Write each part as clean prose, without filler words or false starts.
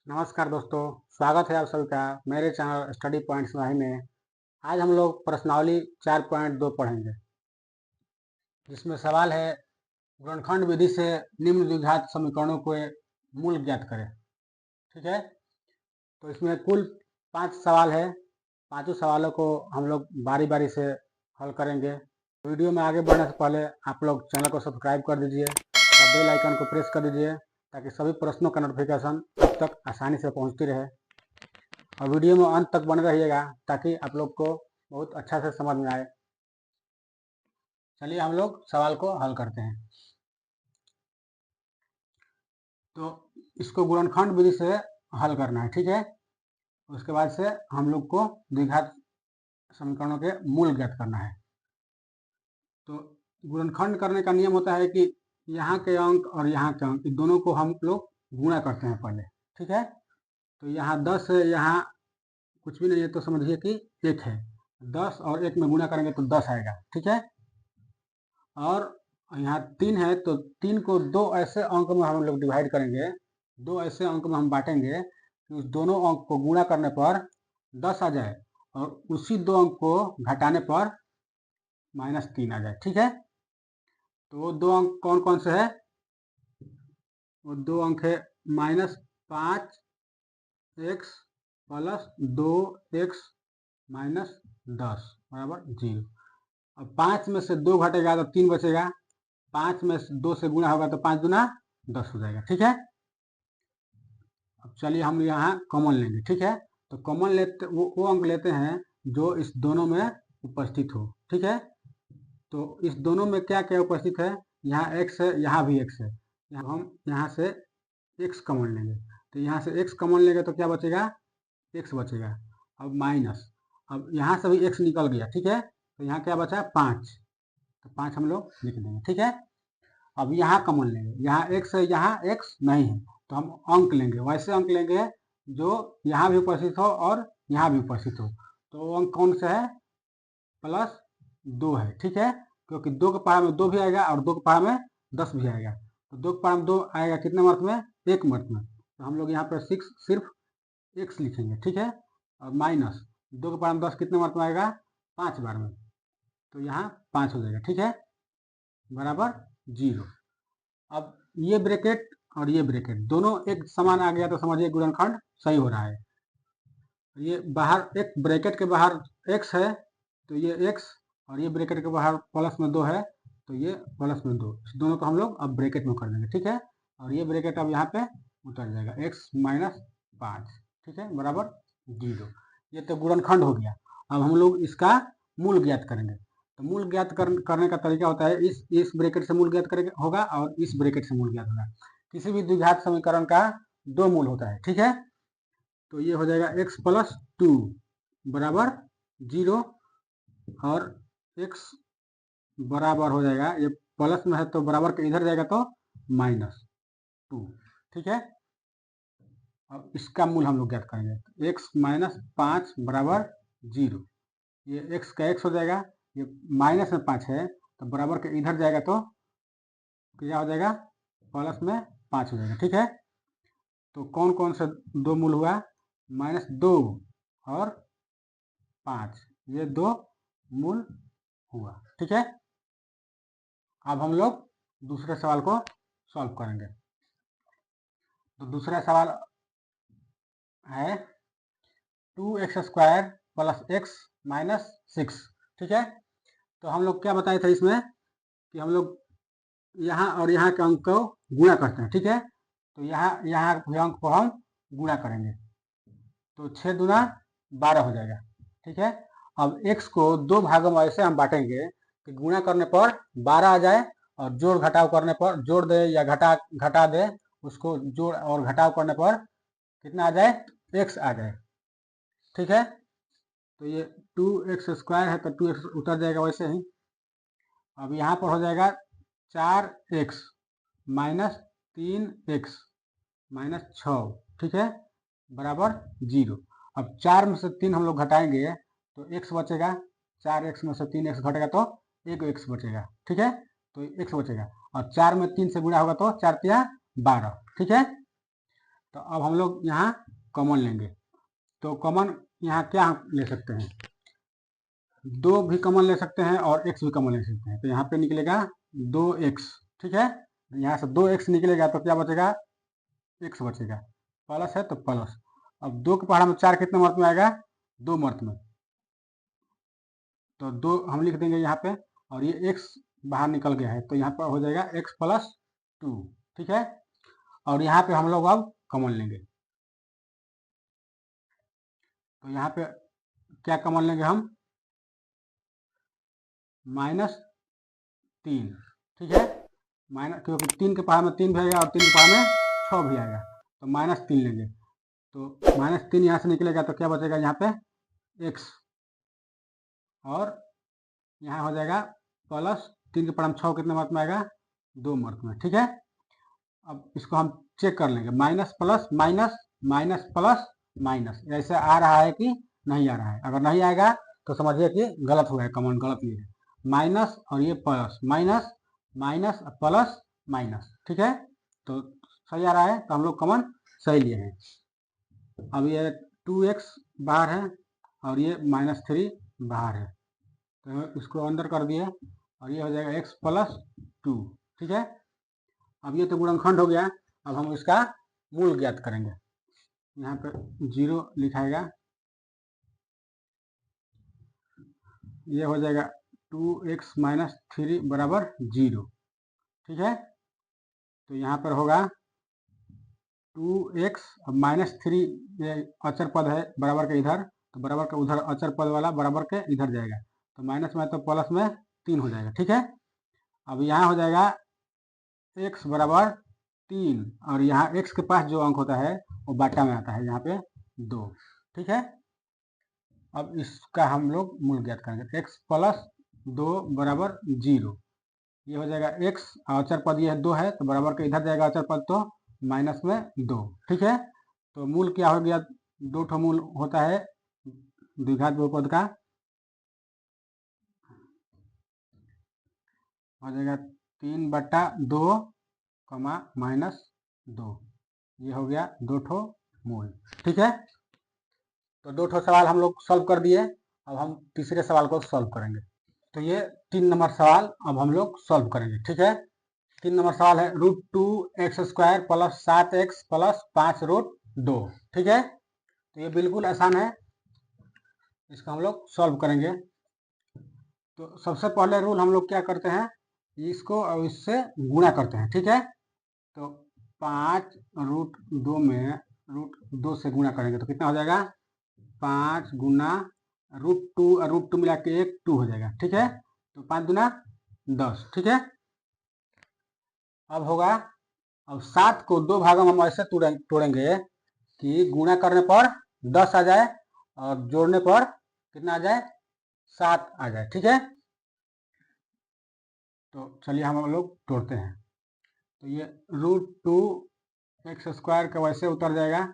नमस्कार दोस्तों, स्वागत है आप सभी का मेरे चैनल स्टडी पॉइंट्स भाई में। आज हम लोग प्रश्नावली 4.2 पढ़ेंगे, जिसमें सवाल है गुणनखंड विधि से निम्न द्विघात समीकरणों के मूल ज्ञात करें। ठीक है, तो इसमें कुल 5 सवाल है। पांचों सवालों को हम लोग बारी बारी से हल करेंगे। वीडियो में आगे बढ़ने से पहले आप लोग चैनल को सब्सक्राइब कर दीजिए और बेल आइकन को प्रेस कर दीजिए, ताकि सभी प्रश्नों का नोटिफिकेशन आप तक आसानी से पहुंचती रहे। और वीडियो में अंत तक बने रहिएगा, ताकि आप लोग को बहुत अच्छा से समझ में आए। चलिए हम लोग सवाल को हल करते हैं। तो इसको गुणनखंड विधि से हल करना है, ठीक है। उसके बाद से हम लोग को द्विघात समीकरणों के मूल ज्ञात करना है। तो गुणनखंड करने का नियम होता है कि यहाँ के अंक और यहाँ के अंक दोनों को हम लोग गुणा करते हैं पहले, ठीक है। तो यहाँ 10 है, यहाँ कुछ भी नहीं है, तो समझिए कि 1 है। 10 और 1 में गुणा करेंगे तो 10 आएगा, ठीक है। और यहाँ 3 है, तो 3 को 2 ऐसे अंक में हम लोग डिवाइड करेंगे, 2 ऐसे अंक में हम बांटेंगे कि उस दोनों अंक को गुणा करने पर 10 आ जाए, और उसी 2 अंक को घटाने पर -3 आ जाए, ठीक है। तो वो 2 अंक कौन कौन से है? वो 2 अंक है -5x प्लस 2x माइनस 10 बराबर 0। अब 5 में से 2 घटेगा तो 3 बचेगा। 5 में 2 से गुणा होगा तो 5 दूना 10 हो जाएगा, ठीक है। अब चलिए हम यहाँ कॉमन लेंगे, ठीक है। तो कॉमन लेते वो अंक लेते हैं जो इस दोनों में उपस्थित हो, ठीक है। तो इस दोनों में क्या क्या उपस्थित है? यहाँ x है, यहाँ भी x है। हम यहाँ से x कॉमन लेंगे, तो यहाँ से x कॉमन लेंगे तो क्या बचेगा? x बचेगा। अब माइनस, अब यहाँ से भी x निकल गया, ठीक है। तो यहाँ क्या बचा? 5। तो 5 हम लोग लिख देंगे, ठीक है। अब यहाँ कॉमन लेंगे, यहाँ x है, यहाँ x नहीं है, तो हम अंक लेंगे, वैसे अंक लेंगे जो यहाँ भी उपस्थित हो और यहाँ भी उपस्थित हो। तो अंक कौन सा है? +2 है, ठीक है। क्योंकि 2 के पहाड़ में 2 भी आएगा और 2 के पहाड़ में 10 भी आएगा। तो 2 के पहाड़ में 2 आएगा कितने मार्क में? 1 मार्क में। तो हम लोग यहाँ पर 6 सिर्फ x लिखेंगे, ठीक है। और माइनस 2 के पहाड़ में 10 कितने मार्क में आएगा? 5 बार में। तो यहाँ 5 हो जाएगा, ठीक है, बराबर 0। अब ये ब्रैकेट और ये ब्रैकेट दोनों एक समान आ गया तो समझिए गुणनखंड सही हो रहा है। ये बाहर एक ब्रैकेट के बाहर x है, तो ये x, और ये ब्रैकेट के बाहर प्लस में 2 है, तो ये प्लस में 2, इस दोनों को हम लोग अब ब्रैकेट में कर देंगे, ठीक है। और ये ब्रैकेट अब यहाँ पे उतर जाएगा, x माइनस 5, ठीक है, बराबर 0। ये तो गुणनखंड हो गया। अब हम लोग इसका मूल ज्ञात करेंगे। तो मूल ज्ञात करने का तरीका होता है, इस ब्रैकेट से मूल ज्ञात करेंगे होगा और इस ब्रैकेट से मूल ज्ञात होगा। किसी भी द्विघात समीकरण का 2 मूल होता है, ठीक है। तो ये हो जाएगा x प्लस 2 बराबर 0, और x बराबर हो जाएगा, ये प्लस में है तो बराबर के इधर जाएगा तो -2, ठीक है। अब इसका मूल हम लोग ज्ञात करेंगे, x माइनस 5 बराबर 0। ये x का x हो जाएगा, ये माइनस में 5 है तो बराबर के इधर जाएगा तो क्या हो जाएगा? प्लस में 5 हो जाएगा, ठीक है। तो कौन कौन से 2 मूल हुआ? -2 और 5, ये 2 मूल हुआ, ठीक है। अब हम लोग दूसरे सवाल को सॉल्व करेंगे। तो दूसरा सवाल है 2x² प्लस x माइनस 6, ठीक है। तो हम लोग क्या बताए थे इसमें कि हम लोग यहाँ और यहाँ के अंक को गुणा करते हैं, ठीक है। तो यहाँ के अंक को हम गुणा करेंगे, तो 6 दूना 12 हो जाएगा, ठीक है। अब x को 2 भागों में ऐसे हम बांटेंगे कि गुणा करने पर 12 आ जाए, और जोड़ घटाव करने पर, जोड़ दे या घटा दे, उसको जोड़ और घटाव करने पर कितना आ जाए? x आ जाए, ठीक है। तो ये 2x² है तो 2x उतर जाएगा वैसे ही। अब यहाँ पर हो जाएगा 4x माइनस 3x माइनस 6, ठीक है, बराबर 0। अब 4 में से 3 हम लोग घटाएंगे तो x बचेगा, 4x में से 3x घटेगा तो 1x बचेगा, ठीक है। तो x बचेगा, और 4 में 3 से गुणा होगा तो 4 तिया 12, ठीक है। तो अब हम लोग यहाँ कॉमन लेंगे। तो कॉमन यहाँ क्या ले सकते हैं, 2 भी कॉमन ले सकते हैं और x भी कॉमन ले सकते हैं। तो यहाँ पे निकलेगा 2x, ठीक है। यहाँ से 2x निकलेगा तो क्या बचेगा, x बचेगा, प्लस है तो प्लस। अब 2 के पहाड़ा में 4 कितने मर्त में आएगा, 2 मर्त में, तो 2 हम लिख देंगे यहाँ पे। और ये x बाहर निकल गया है तो यहाँ पर हो जाएगा x प्लस 2, ठीक है। और यहाँ पे हम लोग अब कॉमन लेंगे। तो यहाँ पे क्या कॉमन लेंगे हम, -3, ठीक है। माइनस, क्योंकि 3 के पहाड़ में 3 भी आएगा और 3 के पहाड़ में 6 भी आएगा, तो -3 लेंगे। तो -3 यहाँ से निकलेगा तो क्या बचेगा यहाँ पे, x, और यहाँ हो जाएगा प्लस 3 के पहाड़ में 6 कितने मर्त में आएगा, 2 मर्त में, ठीक है। अब इसको हम चेक कर लेंगे, minus plus minus, minus plus minus, ऐसे आ रहा है कि नहीं आ रहा है। अगर नहीं आएगा तो समझिए कि गलत हुआ है, कॉमन गलत ये है। माइनस और ये plus, minus minus plus minus, ठीक है। तो सही आ रहा है, तो हम लोग कॉमन सही लिए हैं। अब ये 2x बाहर है और ये -3 बाहर है, तो इसको अंदर कर दिए और ये हो जाएगा x प्लस 2, ठीक है। अब ये तो गुणनखंड हो गया। अब हम इसका मूल ज्ञात करेंगे। यहाँ पे 0 लिखाएगा, ये हो जाएगा 2x माइनस 3 बराबर 0, ठीक है। तो यहाँ पर होगा 2x -3, ये अचर पद है बराबर के इधर, तो बराबर के उधर अचर पद वाला बराबर के इधर जाएगा, तो माइनस में तो प्लस में 3 हो जाएगा, ठीक है। अब यहाँ हो जाएगा x बराबर 3, और यहाँ x के पास जो अंक होता है वो बाटा में आता है, यहाँ पे 2, ठीक है। अब इसका हम लोग मूल ज्ञात करेंगे, x प्लस 2 बराबर 0, ये हो जाएगा x, अचर पद ये 2 है तो बराबर के इधर जाएगा अचर पद, तो माइनस में 2, ठीक है। तो मूल क्या हो गया, 2 ठो मूल होता है द्विघात बहुपद का, हो जाएगा 3/2 कमा -2, ये हो गया 2 ठो मूल, ठीक है। तो 2 ठो सवाल हम लोग सॉल्व कर दिए। अब हम तीसरे सवाल को सॉल्व करेंगे। तो ये 3 नंबर सवाल अब हम लोग सॉल्व करेंगे, ठीक है। 3 नंबर सवाल है √2x² प्लस 7x प्लस 5√2, ठीक है। तो ये बिल्कुल आसान है, इसका हम लोग सॉल्व करेंगे। तो सबसे पहले रूल हम लोग क्या करते हैं, इसको और इससे गुणा करते हैं, ठीक है। तो 5√2 में √2 से गुणा करेंगे तो कितना हो जाएगा, 5 गुना √2 और √2 मिला के 1 2 हो जाएगा, ठीक है। तो 5 दूना 10, ठीक है। अब होगा, अब 7 को 2 भागों में हम ऐसे तोड़ेंगे कि गुणा करने पर 10 आ जाए और जोड़ने पर कितना आ जाए, 7 आ जाए, ठीक है। तो चलिए हम लोग तोड़ते हैं। तो ये √2x² का वैसे उतर जाएगा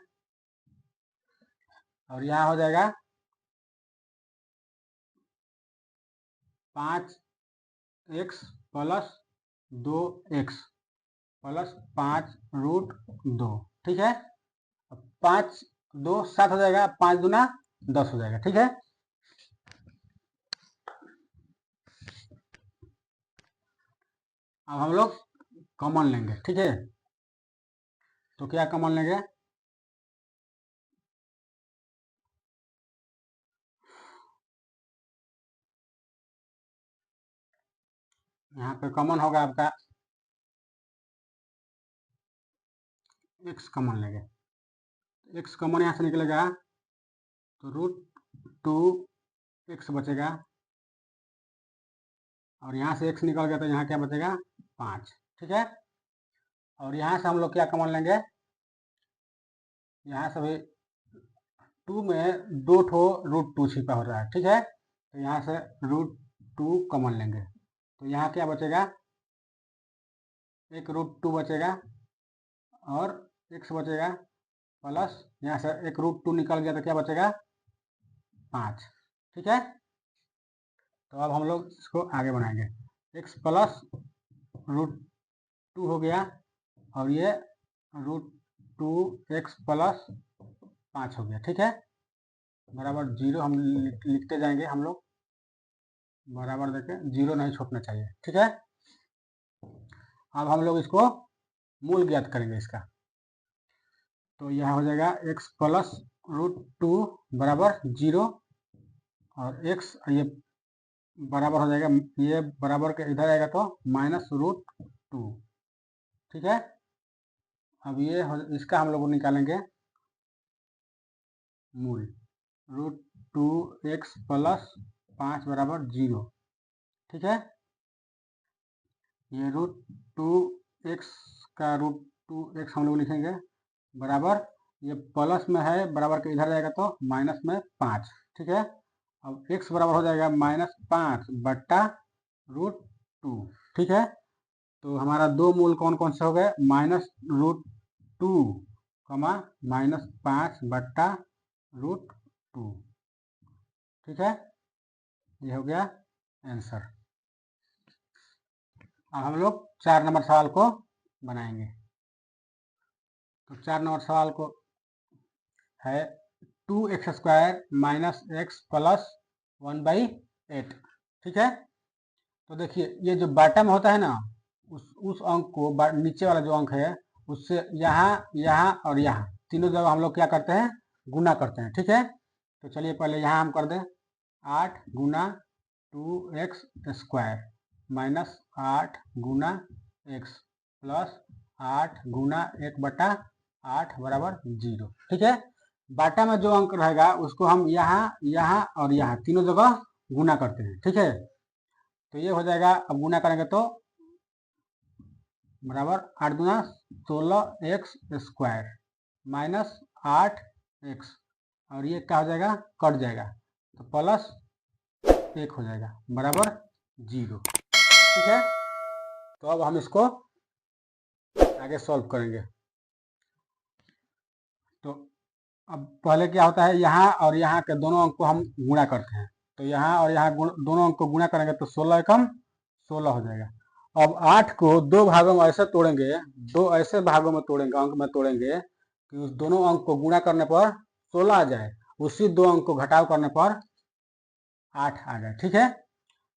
और यहाँ हो जाएगा 5x प्लस 2x प्लस 5√2, ठीक है। 5 2 7 हो जाएगा, 5 दूना 10 हो जाएगा, ठीक है। अब हम लोग कॉमन लेंगे, ठीक है। तो क्या कॉमन लेंगे, यहाँ पे कॉमन होगा आपका x कॉमन लेंगे। x कॉमन यहाँ से निकलेगा तो √2x बचेगा, और यहाँ से x निकल गया तो यहाँ क्या बचेगा, 5, ठीक है। और यहाँ से हम लोग क्या कॉमन लेंगे, यहाँ से भी 2 में 2 ठो √2 छिपा हो रहा है, ठीक है। तो यहाँ से √2 कॉमन लेंगे तो यहाँ क्या बचेगा, एक √2 बचेगा और x बचेगा, प्लस यहाँ से एक √2 निकल गया तो क्या बचेगा, 5, ठीक है। तो अब हम लोग इसको आगे बढ़ाएंगे, x प्लस √2 हो गया और ये 2x प्लस 5 हो गया, ठीक है, बराबर 0 हम लिखते जाएंगे हम लोग, बराबर देके 0 नहीं छूटना चाहिए, ठीक है। अब हम लोग इसको मूल ज्ञात करेंगे इसका, तो यह हो जाएगा x प्लस √2 बराबर 0 और x ये बराबर हो जाएगा, ये बराबर के इधर आएगा तो -√2, ठीक है। अब ये इसका हम लोग निकालेंगे मूल, √2x प्लस 5 बराबर 0, ठीक है। ये √2x का √2x हम लोग लिखेंगे बराबर, ये प्लस में है, बराबर के इधर जाएगा तो माइनस में 5, ठीक है। अब x बराबर हो जाएगा -5 बट्टा √2, ठीक है। तो हमारा दो मूल कौन कौन से हो गए, -√2 -5 बट्टा √2, ठीक है, ये हो गया आंसर। अब हम लोग 4 नंबर सवाल को बनाएंगे। तो 4 नंबर सवाल को है 2x² माइनस x प्लस 1/8, ठीक है। तो देखिए ये जो बॉटम होता है ना, उस अंक को नीचे वाला जो अंक है उससे यहाँ यहाँ और यहाँ तीनों जगह हम लोग क्या करते हैं, गुना करते हैं, ठीक है। तो चलिए पहले यहाँ हम कर दें 8 गुना 2x² माइनस 8 गुना x प्लस 8 गुना 1/8 बराबर 0, ठीक है। बाटा में जो अंक रहेगा उसको हम यहाँ यहाँ और यहाँ तीनों जगह गुना करते हैं, ठीक है। तो ये हो जाएगा, अब गुना करेंगे तो बराबर 8 दूना 16x² माइनस 8x और ये क्या हो जाएगा, कट जाएगा तो प्लस 1 हो जाएगा बराबर 0, ठीक है। तो अब हम इसको आगे सॉल्व करेंगे। तो अब पहले क्या होता है, यहाँ और यहाँ के दोनों अंक को हम गुणा करते हैं, तो यहाँ और यहाँ दोनों अंक को गुणा करेंगे तो 16 एकम 16 हो जाएगा। अब 8 को दो भागों में ऐसे तोड़ेंगे, दो ऐसे भागों में तोड़ेंगे, अंक में तोड़ेंगे कि उस दोनों अंक को गुणा करने पर 16 आ जाए, उसी दो अंक को घटाव करने पर 8 आ जाए, ठीक है।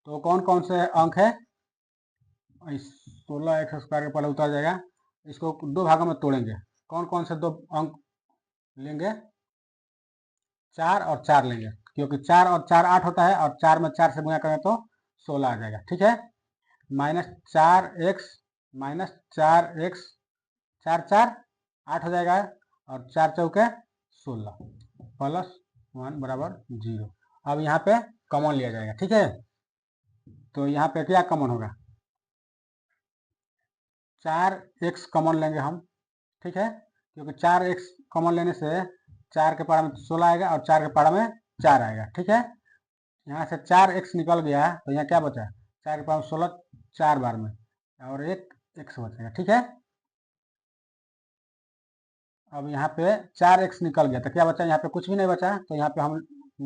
तो कौन कौन से अंक है, 16x² के पहले उतर जाएगा, इसको दो भागों में तोड़ेंगे, कौन कौन से दो अंक लेंगे, 4 और 4 लेंगे, क्योंकि 4 और 4 8 होता है और 4 में 4 से गुणा करें तो 16 आ जाएगा, ठीक है। -4x माइनस 4x 4 4 8 हो जाएगा और 4 चौके 16 प्लस 1 बराबर 0। अब यहाँ पे कॉमन लिया जाएगा, ठीक है। तो यहाँ पे क्या कॉमन होगा, 4x कॉमन लेंगे हम, ठीक है, क्योंकि 4x कॉमन लेने से 4 के पारा में 16 आएगा और 4 के पारा में 4 आएगा, ठीक है। यहाँ से 4x निकल गया तो यहाँ क्या बचा, 4 के पारा में 16 4 बार में और एक x बचेगा, ठीक है। अब यहाँ पे 4x निकल गया तो क्या बचा, यहाँ पे कुछ भी नहीं बचा, तो यहाँ पे हम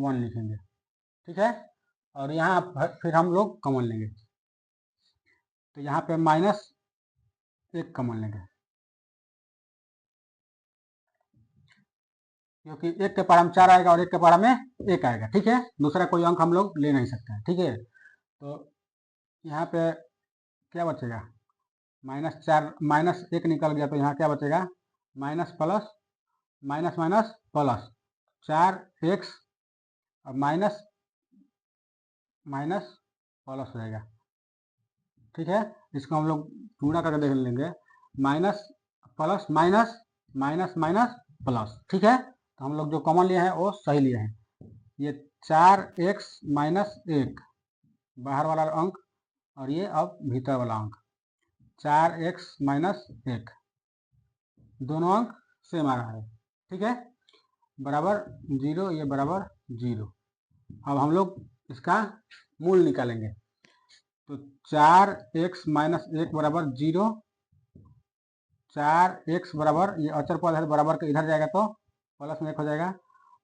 1 लिखेंगे, ठीक है। और यहाँ फिर हम लोग कॉमन लेंगे, तो यहाँ पे -1 कॉमन लेंगे, क्योंकि 1 के पारा में 4 आएगा और 1 के पारा में 1 आएगा, ठीक है। दूसरा कोई अंक हम लोग ले नहीं सकते हैं, ठीक है। तो यहाँ पे क्या बचेगा, -1 निकल गया तो यहाँ क्या बचेगा, minus plus minus minus plus 4x और माइनस माइनस प्लस हो जाएगा, ठीक है। इसको हम लोग पूरा करके देख लेंगे, minus plus minus minus minus plus, ठीक है। तो हम लोग जो कॉमन लिए हैं वो सही लिए हैं, ये 4x माइनस 1 बाहर वाला अंक और ये अब भीतर वाला अंक 4x माइनस 1, दोनों अंक सेम आ रहा है, ठीक है, बराबर 0, ये बराबर 0। अब हम लोग इसका मूल निकालेंगे, तो 4x माइनस 1 बराबर 0, 4x बराबर ये अचर पद है बराबर के इधर जाएगा तो प्लस में 1 हो जाएगा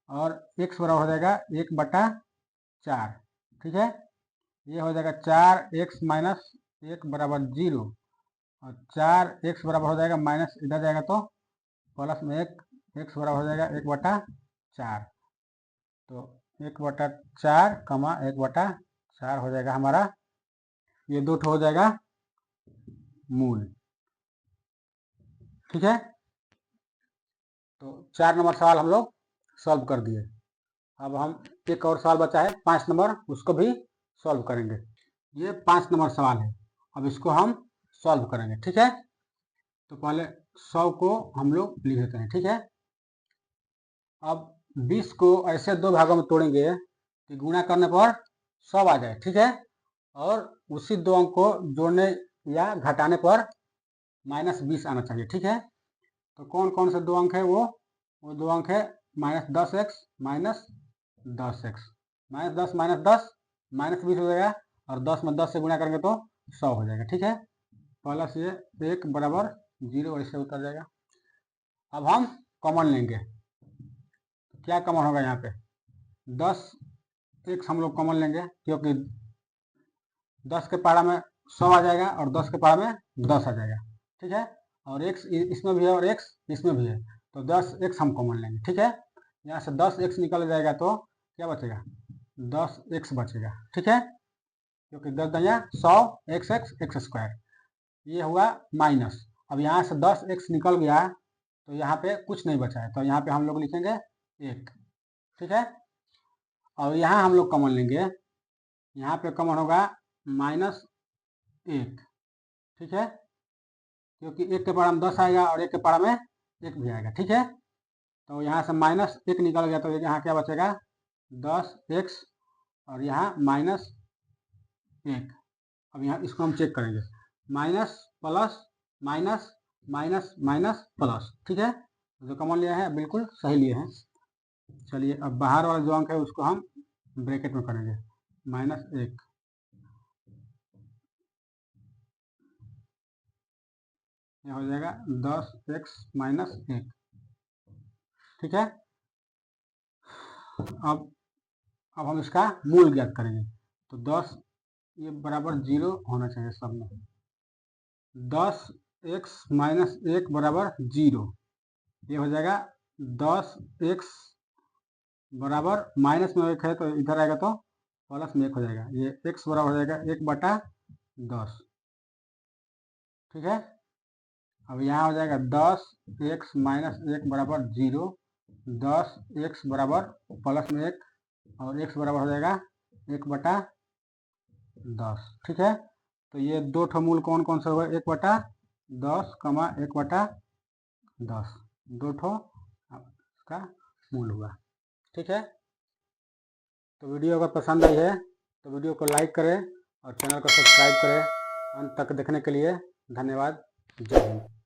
और x बराबर हो जाएगा 1/4, ठीक है। ये हो जाएगा 4x माइनस 1 बराबर 0 और 4x बराबर हो जाएगा माइनस इधर जाएगा तो प्लस में एक, एक्स बराबर हो जाएगा 1/4। तो 1/4 कमा 1/4 हो जाएगा हमारा, ये 2 हो जाएगा मूल। ठीक है, तो 4 नंबर सवाल हम लोग सॉल्व कर दिए। अब हम एक और सवाल बचा है 5 नंबर, उसको भी सॉल्व करेंगे। ये 5 नंबर सवाल है, अब इसको हम सॉल्व करेंगे। ठीक है, तो पहले 100 को हम लोग लिख देते हैं। ठीक है, अब 20 को ऐसे 2 भागों में तोड़ेंगे कि गुणा करने पर 100 आ जाए। ठीक है, और उसी 2 अंक को जोड़ने या घटाने पर -20 आना चाहिए। ठीक है, तो कौन कौन से 2 अंक है, वो 2 अंक है -10x -10x, -10 -10 -20 हो जाएगा, और 10 में 10 से गुणा करेंगे तो 100 हो जाएगा। ठीक है, प्लस ये 1 बराबर 0 ऐसे उतर जाएगा। अब हम कॉमन लेंगे, तो क्या कॉमन होगा यहाँ पे, 10x हम लोग कॉमन लेंगे, क्योंकि 10 के पारा में 100 आ जाएगा और 10 के पारा में 10 आ जाएगा। ठीक है, और x इसमें भी है और x इसमें भी है, तो 10x हम कॉमन लेंगे। ठीक है, यहाँ से 10x निकल जाएगा तो क्या बचेगा, 10x बचेगा। ठीक है, क्योंकि 10 दया 100 x x² ये हुआ माइनस। अब यहाँ से 10x निकल गया तो यहाँ पे कुछ नहीं बचा है, तो यहाँ पे हम लोग लिखेंगे 1। ठीक है, और यहाँ हम लोग कॉमन लेंगे, यहाँ पे कॉमन होगा -1। ठीक है, क्योंकि 1 के पारा में 10 आएगा और 1 के पारा में 1 भी आएगा। ठीक है, तो यहाँ से -1 निकल गया तो यहाँ क्या बचेगा, 10x, और यहाँ -1। अब यहाँ इसको हम चेक करेंगे, minus plus minus minus minus plus. ठीक है, जो कॉमन लिया है बिल्कुल सही लिए हैं। चलिए, अब बाहर वाला जो अंक है उसको हम ब्रैकेट में करेंगे, -1, यह हो जाएगा 10x -1। ठीक है, अब हम इसका मूल ज्ञात करेंगे, तो 10 ये बराबर 0 होना चाहिए सब में, 10x -1 बराबर 0, ये हो जाएगा 10x बराबर माइनस में 1 है तो इधर आएगा तो प्लस में 1 हो जाएगा, ये x बराबर हो जाएगा 1/10। ठीक है, अब यहाँ हो जाएगा 10x -1 बराबर 0, 10x बराबर प्लस में 1 और x बराबर हो जाएगा 1/10। ठीक है, तो ये 2 ठो मूल कौन कौन सा हुआ, 1/10 कमा 1/10, 2 ठो का मूल हुआ। ठीक है, तो वीडियो अगर पसंद आई है तो वीडियो को लाइक करें और चैनल को सब्सक्राइब करें। अंत तक देखने के लिए धन्यवाद। जय हिंद।